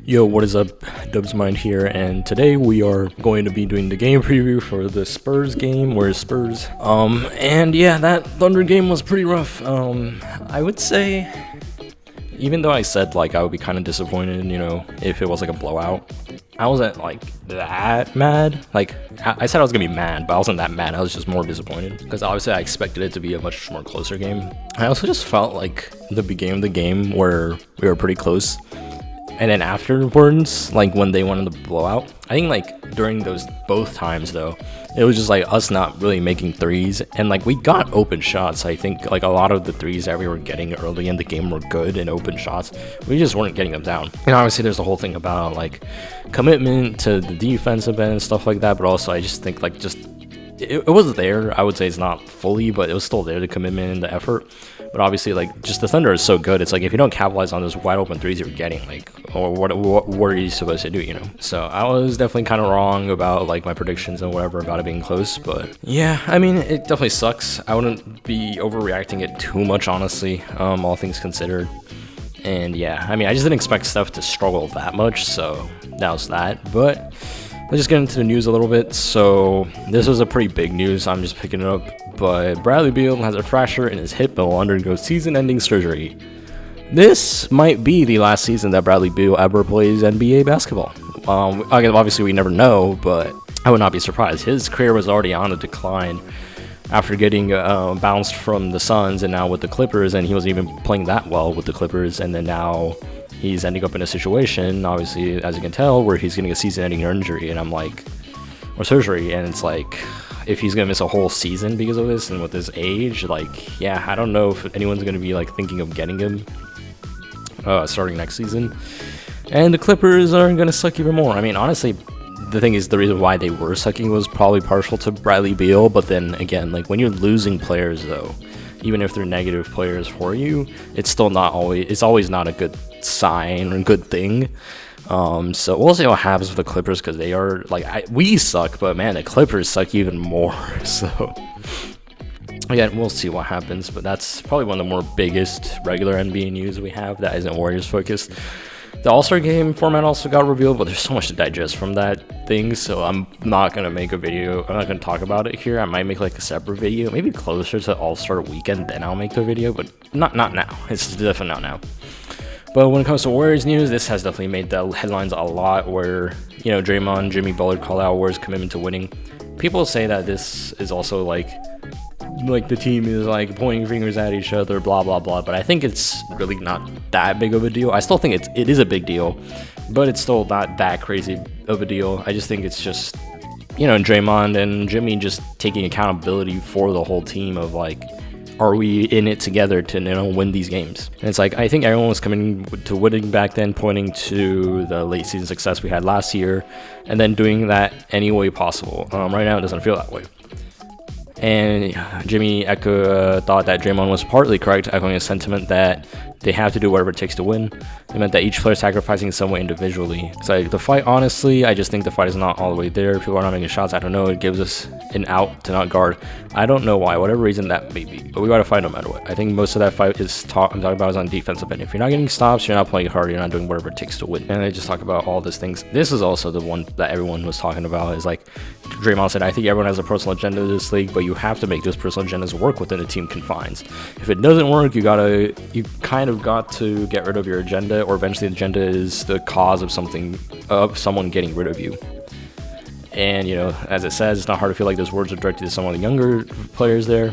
Yo, what is up? Dubs Mind here, and today we are going to be doing the game preview for the Spurs game. Where's Spurs? And yeah, that Thunder game was pretty rough. I would say, even though I said like I would be kind of disappointed, if it was like a blowout, I wasn't like that mad. Like I said I was gonna be mad, but I wasn't that mad. I was just more disappointed because obviously I expected it to be a much more closer game. I also just felt like the beginning of the game where we were pretty close. And then afterwards, like when they went in the blowout, I think like during those both times though, it was just like us not really making threes, and like we got open shots. I think like a lot of the threes that we were getting early in the game were good and open shots. We just weren't getting them down. And obviously there's the whole thing about like commitment to the defensive end and stuff like that, but also I just think like it was there. I would say it's not fully, but it was still there, the commitment and the effort. But obviously, like, just the Thunder is so good. It's like if you don't capitalize on those wide open threes you're getting, like, or what are you supposed to do, So I was definitely kind of wrong about like my predictions and whatever about it being close. But yeah, I mean, it definitely sucks. I wouldn't be overreacting it too much, honestly, all things considered. And yeah, I mean, I just didn't expect Steph to struggle that much, so that was that. But let's just get into the news a little bit. So this was a pretty big news. I'm just picking it up. But Bradley Beal has a fracture in his hip and will undergo season-ending surgery. This might be the last season that Bradley Beal ever plays NBA basketball. Obviously, we never know, but I would not be surprised. His career was already on a decline after getting bounced from the Suns and now with the Clippers, and he wasn't even playing that well with the Clippers, and then now he's ending up in a situation, obviously, as you can tell, where he's getting a season-ending injury, and or surgery, and it's like, if he's gonna miss a whole season because of this, and with his age, like, yeah, I don't know if anyone's gonna be like thinking of getting him starting next season. And the Clippers are gonna suck even more. I mean, honestly, the thing is, the reason why they were sucking was probably partial to Bradley Beal, but then again, like when you're losing players though, even if they're negative players for you, it's always not a good sign or a good thing. So we'll see what happens with the Clippers, because they are like, we suck, but man, the Clippers suck even more. So again, we'll see what happens, but that's probably one of the more biggest regular NBA news we have that isn't Warriors focused. The All-Star game format also got revealed, but there's so much to digest from that thing, so I'm not going to make a video. I'm not going to talk about it here. I might make like a separate video, maybe closer to All-Star weekend, then I'll make the video, but not now. It's definitely not now. But when it comes to Warriors news, this has definitely made the headlines a lot, where, Draymond, Jimmy Bullard called out Warriors' commitment to winning. People say that this is also like the team is like pointing fingers at each other, blah blah blah, but I think it's really not that big of a deal. I still think it is a big deal, but it's still not that crazy of a deal. I just think it's just, Draymond and Jimmy just taking accountability for the whole team of like, are we in it together to win these games? And it's like, I think everyone was coming to winning back then, pointing to the late season success we had last year, and then doing that any way possible. Right now it doesn't feel that way. And Jimmy thought that Draymond was partly correct, echoing a sentiment that they have to do whatever it takes to win. It meant that each player is sacrificing in some way individually. So like, the fight, honestly, I just think the fight is not all the way there. People are not making shots. I don't know. It gives us an out to not guard. I don't know why. Whatever reason that may be. But we got to fight no matter what. I think most of that fight I'm talking about is on defensive end. If you're not getting stops, you're not playing hard, you're not doing whatever it takes to win. And they just talk about all these things. This is also the one that everyone was talking about, is like, Draymond said, I think everyone has a personal agenda in this league, but you have to make those personal agendas work within the team confines. If it doesn't work, you kind of got to get rid of your agenda, or eventually the agenda is the cause of someone getting rid of you. And as it says, it's not hard to feel like those words are directed to some of the younger players there.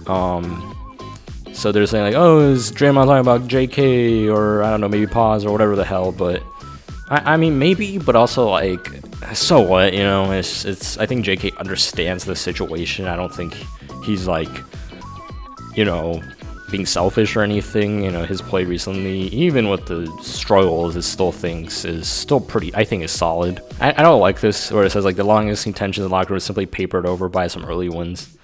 So they're saying like, oh, is Draymond talking about JK, or I don't know, maybe pause or whatever the hell. But I mean, maybe, but also like, so what? It's I think JK understands the situation. I don't think he's like, being selfish or anything. His play recently, even with the struggles, is still pretty, I think, is solid. I don't like this where it says like the long existing tensions in the locker room is simply papered over by some early wins.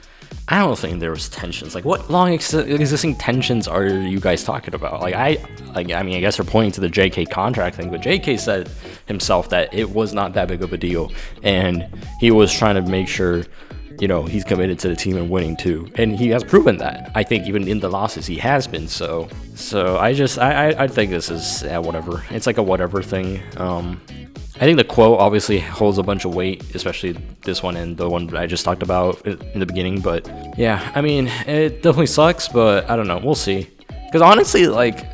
I don't think there was tensions. Like, what long existing tensions are you guys talking about? I mean, I guess they're pointing to the JK contract thing, but JK said himself that it was not that big of a deal, and he was trying to make sure he's committed to the team and winning too, and he has proven that. I think even in the losses he has been. So I think this is whatever. It's like a whatever thing. I think the quote obviously holds a bunch of weight, especially this one and the one I just talked about in the beginning. But yeah, I mean, it definitely sucks, but I don't know. We'll see. Because honestly, like,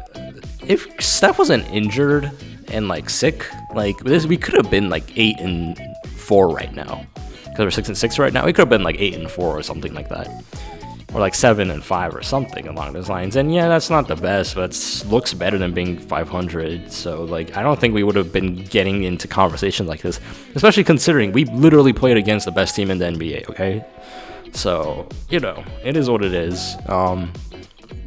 if Steph wasn't injured and like sick, like this, we could have been like 8-4 right now. Because we're 6-6 right now, we could have been like 8-4 or something like that. Or like 7-5 or something along those lines. And yeah, that's not the best, but it looks better than being 500. So like, I don't think we would have been getting into conversations like this, especially considering we literally played against the best team in the NBA. Okay, so it is what it is.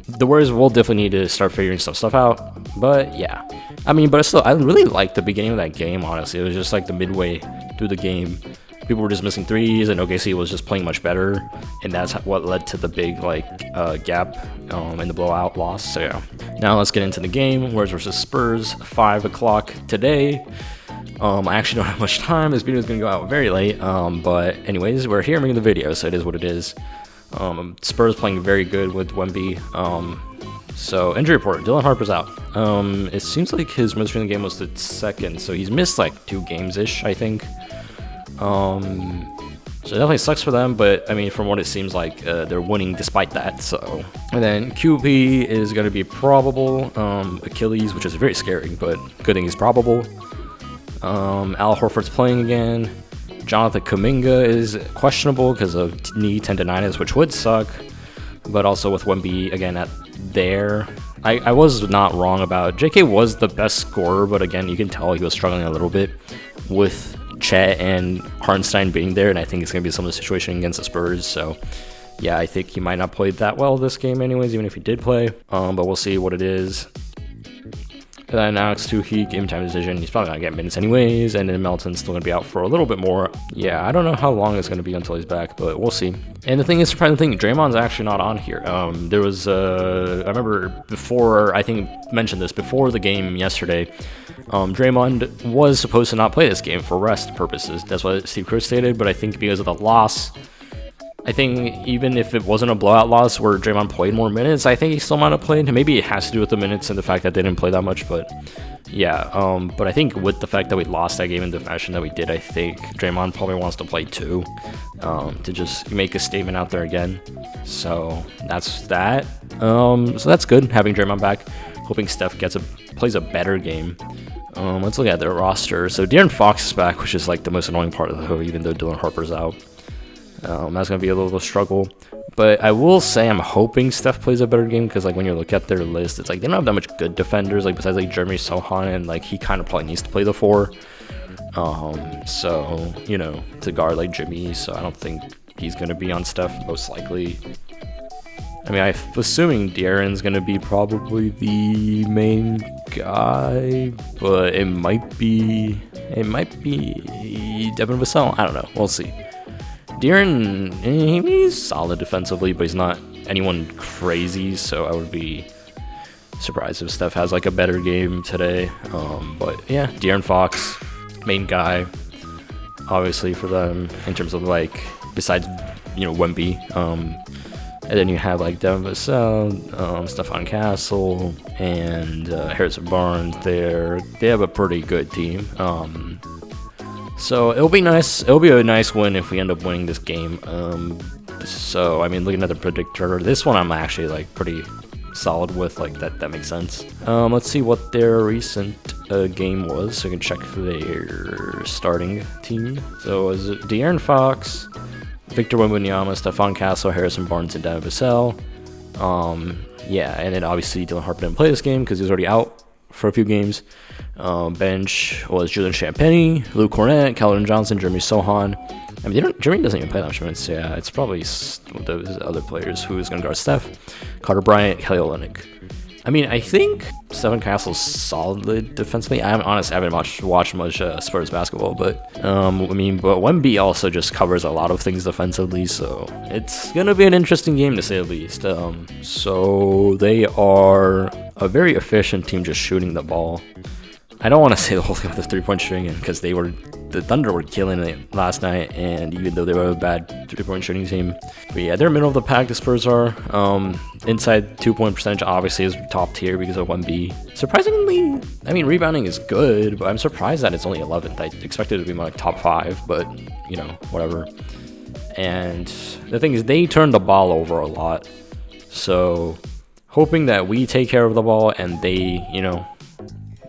The Warriors will definitely need to start figuring some stuff out. But yeah, I mean, but still, I really liked the beginning of that game. Honestly, it was just like the midway through the game. People were just missing threes, and OKC was just playing much better, and that's what led to the big gap in the blowout loss. So yeah, now let's get into the game. Warriors versus Spurs, 5 o'clock today. I actually don't have much time. This video is gonna go out very late. But anyways, we're here making the video, so it is what it is. Spurs playing very good with Wemby. So injury report: Dylan Harper's out. It seems like his most recent game was the second, so he's missed like 2 games ish, I think. So it definitely sucks for them, but I mean, from what it seems like, they're winning despite that. So, and then QP is going to be probable. Achilles, which is very scary, but good thing he's probable. Al Horford's playing again. Jonathan Kuminga is questionable because of knee tendonitis, which would suck. But also with Wemby again at there, I was not wrong about JK was the best scorer, but again, you can tell he was struggling a little bit with Chet and Hartenstein being there, and I think it's going to be a similar situation against the Spurs. So yeah, I think he might not play that well this game anyways, even if he did play. But we'll see what it is. And then Alex Tuhik, game time decision. He's probably not getting minutes anyways, and then Melton's still going to be out for a little bit more. Yeah, I don't know how long it's going to be until he's back, but we'll see. And the thing is, surprising thing, Draymond's actually not on here. There was, I remember before, I think mentioned this before the game yesterday, Draymond was supposed to not play this game for rest purposes. That's what Steve Kerr stated, but I think because of the loss, I think even if it wasn't a blowout loss where Draymond played more minutes, I think he still might have played. Maybe it has to do with the minutes and the fact that they didn't play that much, but yeah. But I think with the fact that we lost that game in the fashion that we did, I think Draymond probably wants to play too, to just make a statement out there again. So that's that. So that's good, having Draymond back. Hoping Steph plays a better game. Let's look at their roster. So De'Aaron Fox is back, which is like the most annoying part of the whole, even though Dylan Harper's out. That's going to be a little struggle. But I will say I'm hoping Steph plays a better game, because like when you look at their list, it's like they don't have that much good defenders, like besides like Jeremy Sohan, and like he kind of probably needs to play the 4. So, to guard like Jimmy, so I don't think he's going to be on Steph most likely. I mean, I'm assuming De'Aaron's going to be probably the main guy, but it might be Devin Vassell. I don't know. We'll see. De'Aaron, he's solid defensively, but he's not anyone crazy, so I would be surprised if Steph has like a better game today. But yeah, De'Aaron Fox, main guy, obviously for them in terms of like besides Wemby. And then you have like Devin Vassell, Stephon Castle, and Harrison Barnes there. They have a pretty good team. So it'll be nice. It'll be a nice win if we end up winning this game. So I mean, looking at the predictor, this one I'm actually like pretty solid with. Like that makes sense. Let's see what their recent game was, so we can check their starting team. So is it De'Aaron Fox, Victor Wembanyama, Stephon Castle, Harrison Barnes, and Devin Vassell. Yeah, and then obviously Dylan Harper didn't play this game because he was already out for a few games. Bench was Julian Champagnie, Luke Cornett, Keldon Johnson, Jeremy Sohan. I mean, Jeremy doesn't even play that much minutes. Yeah, it's probably those other players who's going to guard Steph. Carter Bryant, Kelly Olynyk. I mean, I think Stephon Castle's solid defensively. I haven't watched much Spurs basketball, but but Wemby also just covers a lot of things defensively, so it's gonna be an interesting game to say the least. So they are a very efficient team just shooting the ball. I don't want to say the whole thing with the 3-point shooting because the Thunder were killing it last night, and even though they were a bad 3-point shooting team, but yeah, they're middle of the pack. The Spurs are inside 2-point percentage obviously is top tier because of 1B. Surprisingly, I mean, rebounding is good, but I'm surprised that it's only 11th. I expected it to be more like top 5, but you know, whatever. And the thing is, they turn the ball over a lot, so hoping that we take care of the ball and they, you know,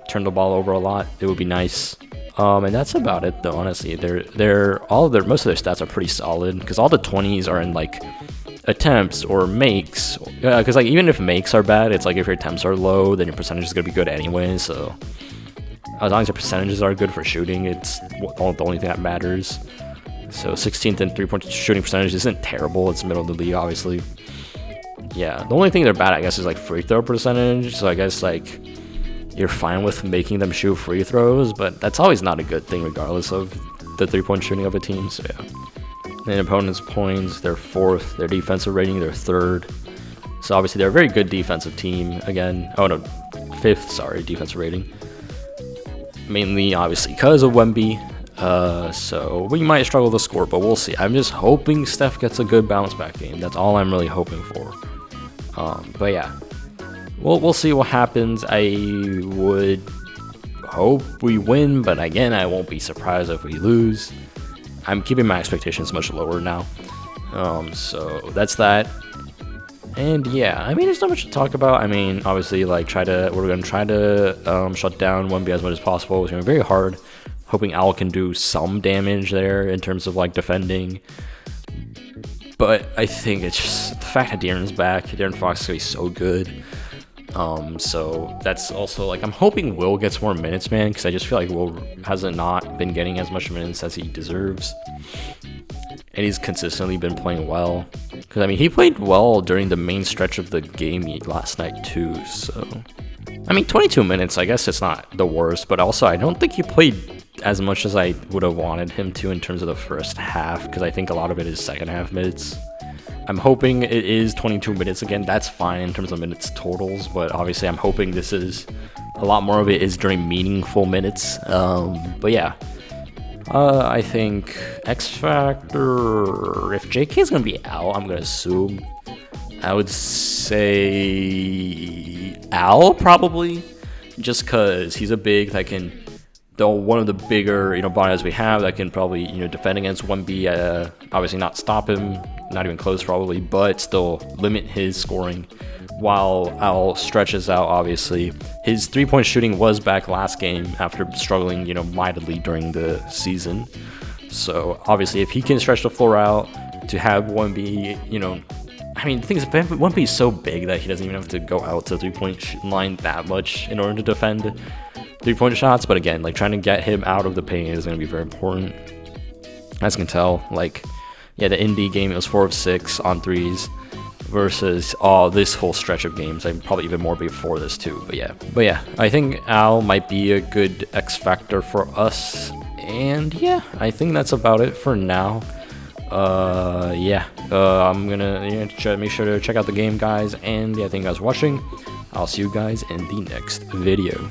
turn the ball over a lot, it would be nice. And that's about it though, honestly. Most of their stats are pretty solid because all the 20s are in like attempts or makes, because like even if makes are bad, it's like if your attempts are low, then your percentage is gonna be good anyway. So as long as your percentages are good for shooting, it's the only thing that matters. So 16th in 3-point shooting percentage isn't terrible. It's middle of the league, obviously. Yeah, the only thing they're bad, I guess, is like free throw percentage. So I guess like you're fine with making them shoot free throws, but that's always not a good thing regardless of the 3-point shooting of a team. So yeah. And opponents' points, they're 4th. Their defensive rating, they're 3rd. So obviously they're a very good defensive team. Again, 5th, sorry, defensive rating. Mainly, obviously, because of Wemby. So we might struggle to score, but we'll see. I'm just hoping Steph gets a good bounce back game. That's all I'm really hoping for. But yeah. We'll see what happens. I would hope we win, but again, I won't be surprised if we lose. I'm keeping my expectations much lower now. So that's that. And yeah, I mean, there's not much to talk about. I mean, obviously, like we're gonna try to shut down 1B as much as possible. It's gonna be very hard. Hoping Al can do some damage there in terms of like defending. But I think it's just the fact that De'Aaron's back. De'Aaron Fox is gonna be so good. So that's also like, I'm hoping Will gets more minutes, man, because I just feel like Will hasn't not been getting as much minutes as he deserves, and he's consistently been playing well. Because I mean, he played well during the main stretch of the game last night too. So I mean, 22 minutes, I guess it's not the worst, but also I don't think he played as much as I would have wanted him to in terms of the first half, because I think a lot of it is second half minutes. I'm hoping it is 22 minutes again. That's fine in terms of minutes totals, but obviously I'm hoping this is a lot more of it is during meaningful minutes. But yeah, I think X Factor, if JK is going to be out, I'm going to assume, I would say Al probably, just because he's a big that can, though one of the bigger, bodies we have that can probably, defend against 1B, obviously not stop him, not even close probably, but still limit his scoring while Al stretches out. Obviously his 3-point shooting was back last game after struggling, mightily during the season. So obviously if he can stretch the floor out to have 1B, I mean, the thing is, 1B is so big that he doesn't even have to go out to the 3-point line that much in order to defend 3-point shots. But again, like trying to get him out of the paint is going to be very important. As you can tell, like, yeah, the Indy game, it was 4 of 6 on threes versus this whole stretch of games. I'm probably even more before this too. But yeah, I think Al might be a good X factor for us. And yeah, I think that's about it for now. I'm gonna make sure to check out the game, guys. And yeah, thank you guys for watching. I'll see you guys in the next video.